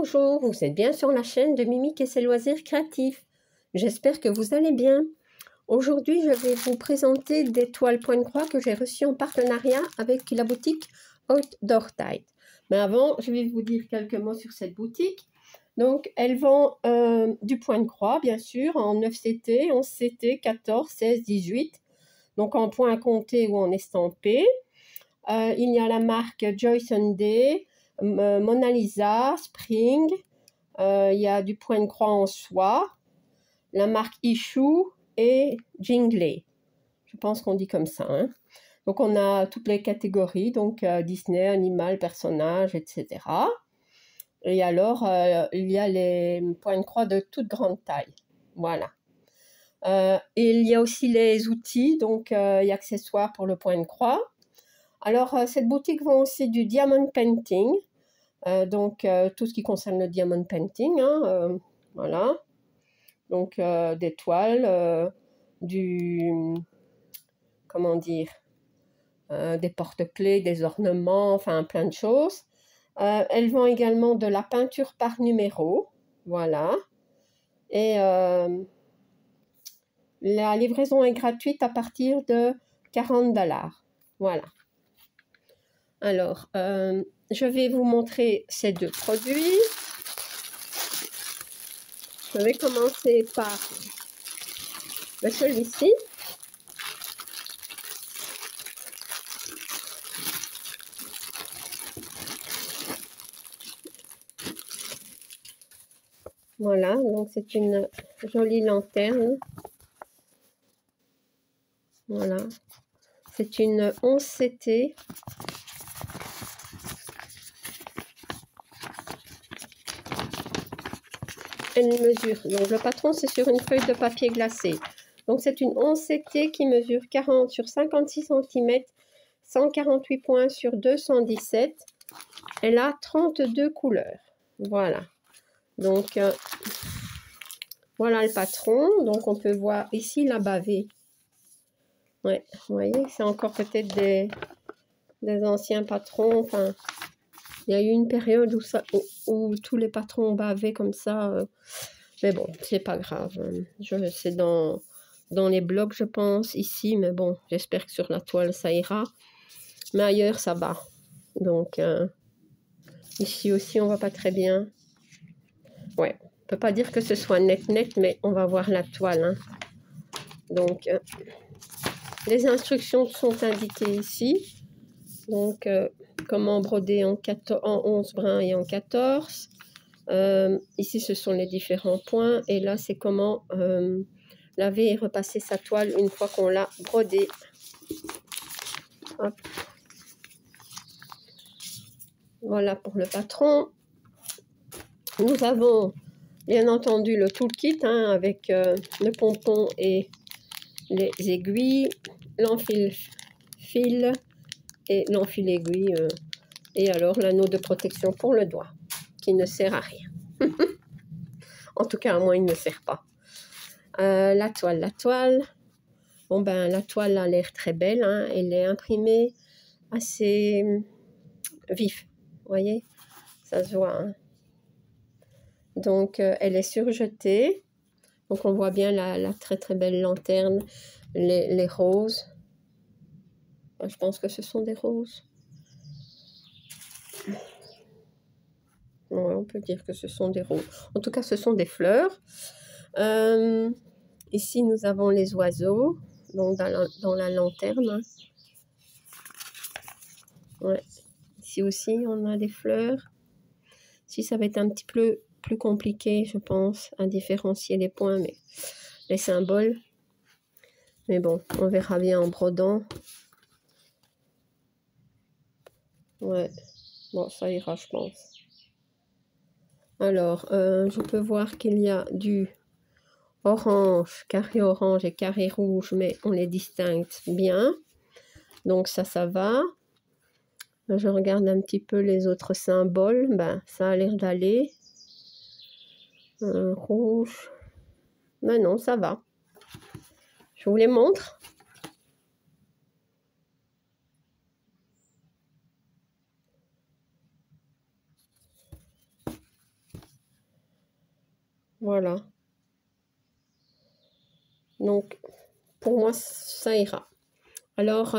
Bonjour, vous êtes bien sur la chaîne de Mimic et ses loisirs créatifs. J'espère que vous allez bien. Aujourd'hui, je vais vous présenter des toiles point de croix que j'ai reçues en partenariat avec la boutique Outdoor Tide. Mais avant, je vais vous dire quelques mots sur cette boutique. Donc, elle vend du point de croix, bien sûr, en 9CT, 11CT, 14, 16, 18. Donc, en point à compter ou en estampé. Il y a la marque Joy Sunday, Mona Lisa, Spring, il y a du point de croix en soie, la marque Issue et Jingley. Je pense qu'on dit comme ça. Hein. Donc on a toutes les catégories, donc Disney, animal, personnage, etc. Et alors, il y a les points de croix de toute grande taille. Voilà. Et il y a aussi les outils, donc et accessoires pour le point de croix. Alors, cette boutique vend aussi du diamond painting. Donc, tout ce qui concerne le diamond painting, hein, voilà. Donc, des toiles, comment dire, des porte-clés, des ornements, enfin, plein de choses. Elle vend également de la peinture par numéro, voilà. Et la livraison est gratuite à partir de 40 $. Voilà. Alors, je vais vous montrer ces deux produits. Je vais commencer par celui-ci. Voilà, donc c'est une jolie lanterne. Voilà, c'est une 11CT. Elle mesure, donc le patron c'est sur une feuille de papier glacé. Donc c'est une 11CT qui mesure 40 sur 56 cm, 148 points sur 217. Elle a 32 couleurs. Voilà. Donc voilà le patron. Donc on peut voir ici la bavée. Ouais, vous voyez, c'est encore peut-être des anciens patrons. Enfin, il y a eu une période où tous les patrons bavaient comme ça. Mais bon, c'est pas grave. C'est dans les blocs, je pense, ici. Mais bon, j'espère que sur la toile, ça ira. Mais ailleurs, ça va. Donc, ici aussi, on voit pas très bien. Ouais, on peut pas dire que ce soit net, mais on va voir la toile. Hein. Donc, les instructions sont indiquées ici. Donc, comment broder en 11 brins et en 14. Ici, ce sont les différents points. Et là, c'est comment laver et repasser sa toile une fois qu'on l'a brodée. Hop. Voilà pour le patron. Nous avons, bien entendu, le toolkit hein, avec le pompon et les aiguilles, l'enfile-fil et l'enfile-aiguille. Et alors, l'anneau de protection pour le doigt, qui ne sert à rien. En tout cas, à moi, il ne sert pas. La toile. Bon, ben, la toile a l'air très belle. Hein. Elle est imprimée assez vif. Vous voyez? Ça se voit. Hein. Donc, elle est surjetée. Donc, on voit bien la très, très belle lanterne. Les roses. Je pense que ce sont des roses. Ouais, on peut dire que ce sont des roses. En tout cas, ce sont des fleurs. Ici, nous avons les oiseaux. Donc, dans la lanterne. Ouais. Ici aussi, on a des fleurs. Ici, ça va être un petit peu plus compliqué, je pense, à différencier les points, mais les symboles. Mais bon, on verra bien en brodant. Ouais. Bon, ça ira, je pense. Alors, je peux voir qu'il y a du orange, carré orange et carré rouge, mais on les distingue bien. Donc ça va. Je regarde un petit peu les autres symboles. Ben, ça a l'air d'aller. Rouge. Ben non, ça va. Je vous les montre. Voilà. Donc, pour moi, ça ira. Alors,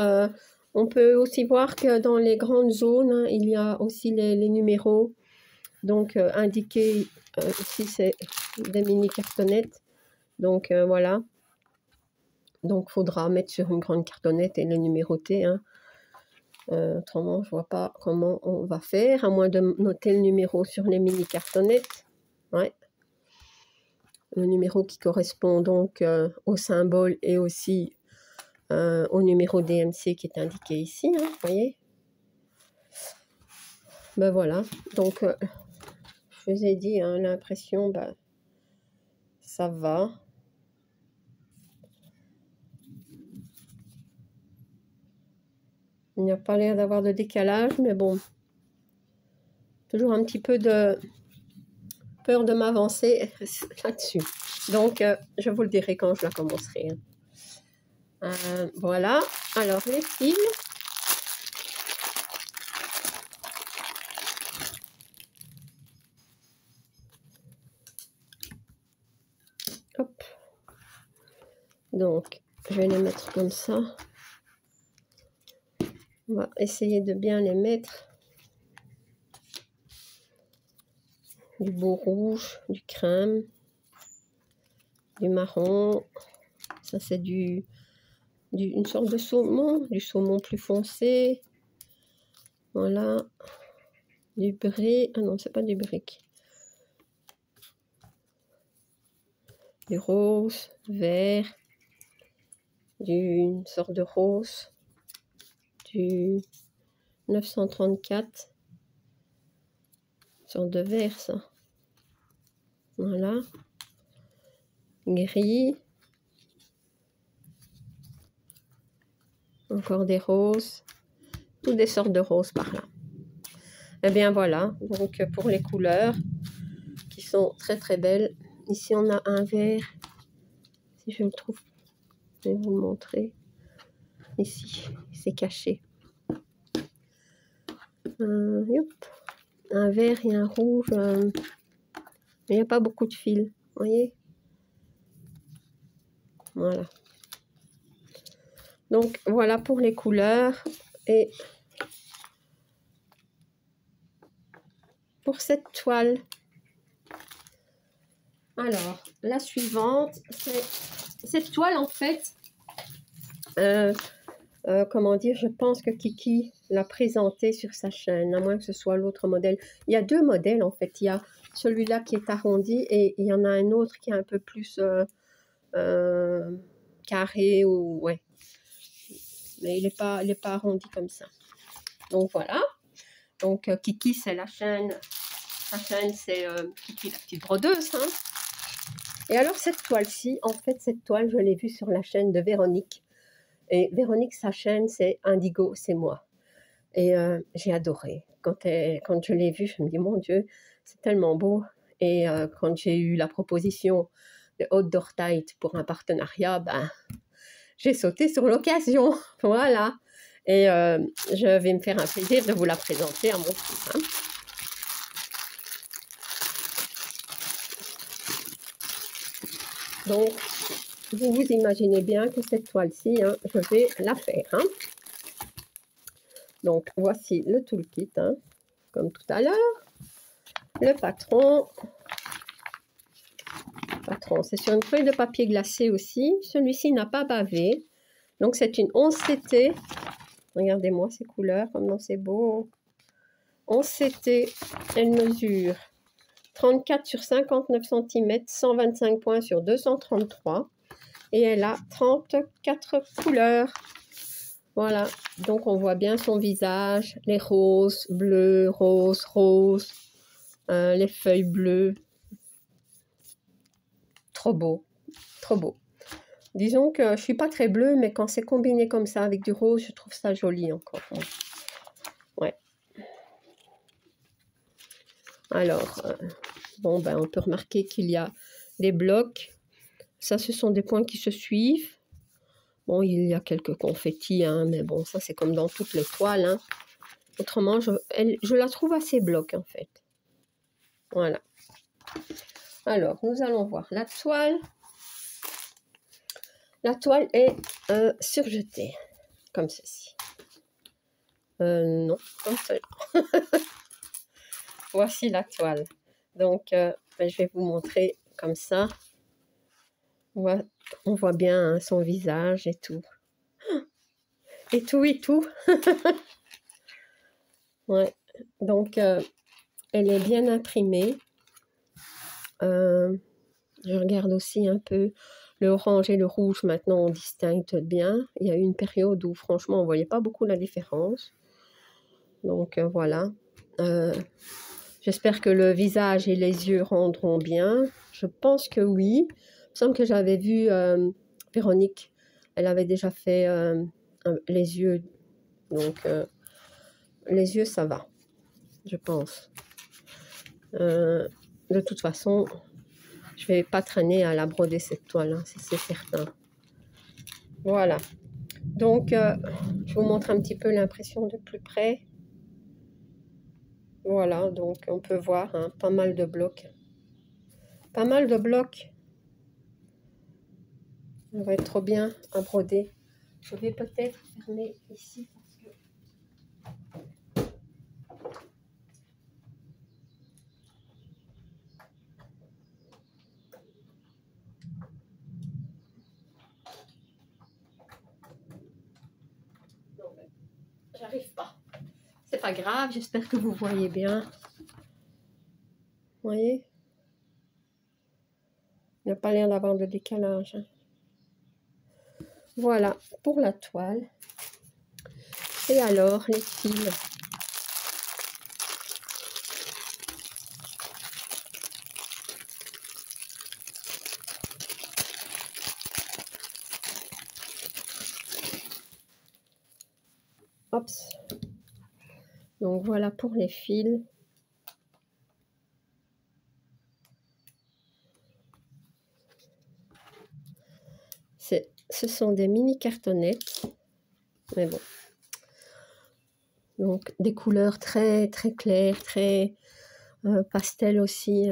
on peut aussi voir que dans les grandes zones, hein, il y a aussi les numéros. Donc, indiqués ici, c'est des mini cartonnettes. Donc, voilà. Donc, il faudra mettre sur une grande cartonnette et les numéroter. Hein. Autrement, je vois pas comment on va faire, à moins de noter le numéro sur les mini cartonnettes. Ouais. Le numéro qui correspond donc au symbole et aussi au numéro DMC qui est indiqué ici, hein, vous voyez. Ben voilà, donc je vous ai dit, hein, l'impression, ben, ça va. Il n'y a pas l'air d'avoir de décalage, mais bon, toujours un petit peu de peur de m'avancer là-dessus. Donc, je vous le dirai quand je la commencerai. Hein. Voilà, alors les fils. Hop. Donc, je vais les mettre comme ça. On va essayer de bien les mettre. Du beau rouge, du crème, du marron. Ça, c'est une sorte de saumon, du saumon plus foncé. Voilà. Du brick. Ah non, c'est pas du brick. Du rose, vert. Une sorte de rose. Du 934. Une sorte de vert, ça. Voilà. Gris. Encore des roses. Toutes des sortes de roses par là. Et bien voilà, donc pour les couleurs qui sont très très belles. Ici on a un vert, si je le trouve, je vais vous le montrer. Ici, c'est caché. Un vert et un rouge, mais il n'y a pas beaucoup de fils, vous voyez. Voilà. Donc voilà pour les couleurs. Et pour cette toile, alors la suivante, c'est cette toile en fait. Comment dire, je pense que Kiki l'a présenté sur sa chaîne, à moins que ce soit l'autre modèle. Il y a deux modèles en fait. Il y a celui-là qui est arrondi et il y en a un autre qui est un peu plus carré ou ouais. Mais il n'est pas arrondi comme ça. Donc voilà. Donc Kiki, c'est la chaîne. Sa chaîne, c'est Kiki la petite brodeuse. Hein. Et alors cette toile-ci, en fait, cette toile, je l'ai vue sur la chaîne de Véronique. Et Véronique, sa chaîne, c'est Indigo, c'est moi. Et j'ai adoré. Quand je l'ai vue, je me dis, mon Dieu, c'est tellement beau. Et quand j'ai eu la proposition de Outdoor Tight pour un partenariat, ben, j'ai sauté sur l'occasion. Voilà. Et je vais me faire un plaisir de vous la présenter à mon fils. Hein. Donc, vous vous imaginez bien que cette toile-ci, hein, je vais la faire. Hein. Donc, voici le toolkit, hein, comme tout à l'heure. Le patron, c'est sur une feuille de papier glacé aussi. Celui-ci n'a pas bavé. Donc, c'est une 11CT. Regardez-moi ces couleurs, comment c'est beau. 11CT, elle mesure 34 sur 59 cm, 125 points sur 233. Et elle a 34 couleurs. Voilà, donc on voit bien son visage, les roses, bleus, roses, roses, les feuilles bleues. Trop beau, trop beau. Disons que je suis pas très bleue, mais quand c'est combiné comme ça avec du rose, je trouve ça joli encore. Ouais. Alors, bon, ben, on peut remarquer qu'il y a des blocs. Ça, ce sont des points qui se suivent. Bon, il y a quelques confettis, hein, mais bon, ça, c'est comme dans toutes les toiles. Hein. Autrement, je la trouve assez bloc, en fait. Voilà. Alors, nous allons voir la toile. La toile est surjetée, comme ceci. Non, comme cela. Voici la toile. Donc, je vais vous montrer comme ça. On voit bien hein, son visage et tout. Et tout, et tout. Ouais. Donc, elle est bien imprimée. Je regarde aussi un peu le orange et le rouge. Maintenant, on distingue bien. Il y a eu une période où, franchement, on ne voyait pas beaucoup la différence. Donc, voilà. J'espère que le visage et les yeux rendront bien. Je pense que oui. Il me semble que j'avais vu Véronique. Elle avait déjà fait les yeux. Donc, les yeux, ça va. Je pense. De toute façon, je ne vais pas traîner à la broder cette toile, hein, c'est certain. Voilà. Donc, je vous montre un petit peu l'impression de plus près. Voilà, donc on peut voir hein, pas mal de blocs. Pas mal de blocs. Ça va être trop bien à broder. Je vais peut-être fermer ici parce que... Non, mais j'arrive pas. C'est pas grave, j'espère que vous voyez bien. Vous voyez? Il n'y a pas l'air d'avoir de décalage. Hein. Voilà pour la toile. Et alors, les fils. Oups. Donc voilà pour les fils. Ce sont des mini cartonnettes. Mais bon. Donc des couleurs très très claires, très pastel aussi.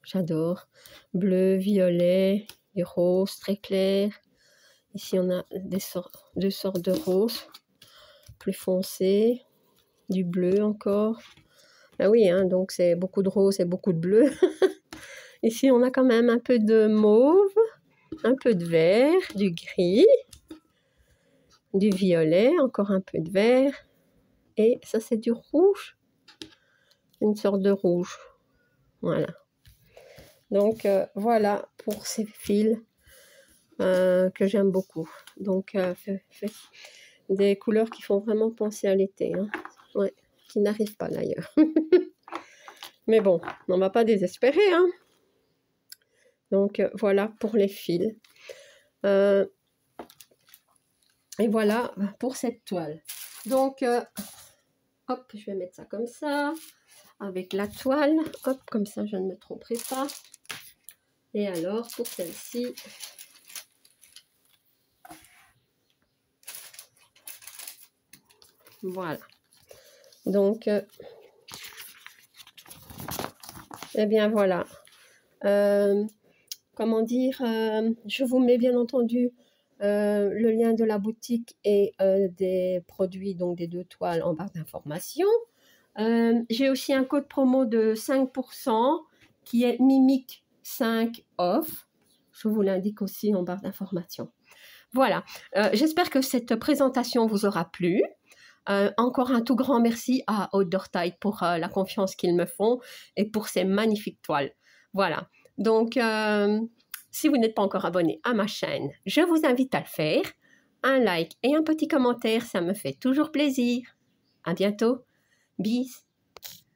J'adore. Bleu, violet, du rose très clair. Ici on a deux sortes de rose plus foncé, du bleu encore. Ah oui, hein, donc c'est beaucoup de rose et beaucoup de bleu. Ici on a quand même un peu de mauve, un peu de vert, du gris, du violet, encore un peu de vert. Et ça c'est du rouge, une sorte de rouge. Voilà. Donc voilà pour ces fils que j'aime beaucoup. Donc des couleurs qui font vraiment penser à l'été. Hein. Ouais, qui n'arrivent pas d'ailleurs. Mais bon, on ne va pas désespérer. Hein. Donc voilà pour les fils. Et voilà pour cette toile. Donc, hop, je vais mettre ça comme ça. Avec la toile. Hop, comme ça je ne me tromperai pas. Et alors pour celle-ci. Voilà. Donc, eh bien voilà. Comment dire, je vous mets bien entendu le lien de la boutique et des produits, donc des deux toiles en barre d'information. J'ai aussi un code promo de 5% qui est Mimic 5 off. Je vous l'indique aussi en barre d'information. Voilà, j'espère que cette présentation vous aura plu. Encore un tout grand merci à Outdoor Tide pour la confiance qu'ils me font et pour ces magnifiques toiles. Voilà, donc si vous n'êtes pas encore abonné à ma chaîne, je vous invite à le faire. Un like et un petit commentaire, ça me fait toujours plaisir. À bientôt. Bis.